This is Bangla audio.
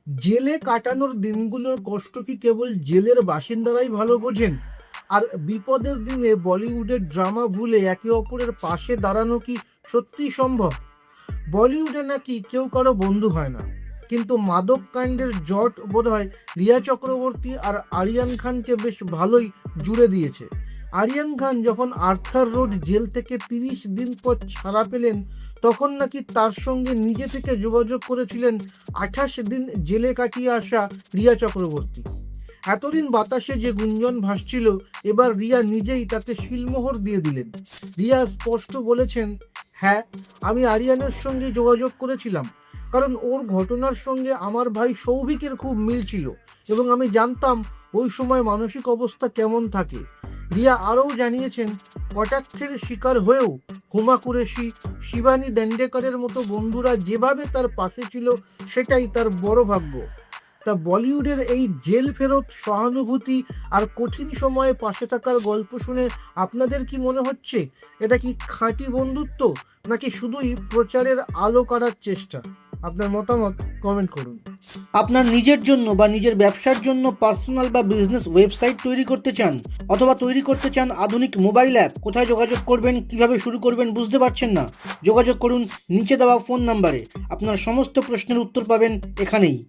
জেলে কাটানোর দিনগুলোর কষ্ট কি কেবল জেলের বাসিন্দারাই ভালো বোঝেন? আর বিপদের দিনে বলিউডের ড্রামা ভুলে একে অপরের পাশে দাঁড়ানো কি সত্যিই সম্ভব? বলিউডে নাকি কেউ কারো বন্ধু হয় না, কিন্তু মাদক কাণ্ডের জট বোধহয় রিয়া চক্রবর্তী আর আরিয়ান খানকে বেশ ভালোই জুড়ে দিয়েছে। আরিয়ান খান যখন আর্থার রোড জেল থেকে 30 দিন পর ছাড়া পেলেন, তখন নাকি তার সঙ্গে নিজে থেকে যোগাযোগ করেছিলেন 28 দিন জেলে কাটিয়ে আসা রিয়া চক্রবর্তী। এতদিন বাতাসে যে গুঞ্জন ভাসছিল, এবার রিয়া নিজেই তাতে শিলমোহর দিয়ে দিলেন। রিয়া স্পষ্ট বলেছেন, হ্যাঁ, আমি আরিয়ানের সঙ্গে যোগাযোগ করেছিলাম, কারণ ওর ঘটনার সঙ্গে আমার ভাই সৌভিকের খুব মিল ছিল এবং আমি জানতাম ওই সময় মানসিক অবস্থা কেমন থাকে। রিয়া আরও জানিয়েছেন, কটাক্ষের শিকার হয়েও হুমা কুরেশি, শিবানী দান্ডেকারের মতো বন্ধুরা যেভাবে তার পাশে ছিল, সেটাই তার বড় ভাগ্য। তা বলিউডের এই জেল ফেরত, সহানুভূতি আর কঠিন সময়ে পাশে থাকার গল্প শুনে আপনাদের কি মনে হচ্ছে? এটা কি খাঁটি বন্ধুত্ব, নাকি শুধুই প্রচারের আলো করার চেষ্টা? আপনার মতামত কমেন্ট করুন। আপনার নিজের জন্য বা নিজের ব্যবসার জন্য পার্সোনাল বা বিজনেস ওয়েবসাইট তৈরি করতে চান, অথবা তৈরি করতে চান আধুনিক মোবাইল অ্যাপ, কোথায় যোগাযোগ করবেন, কিভাবে শুরু করবেন বুঝতে পারছেন না? যোগাযোগ করুন নিচে দেওয়া ফোন নাম্বারে। আপনার সমস্ত প্রশ্নের উত্তর পাবেন এখানেই।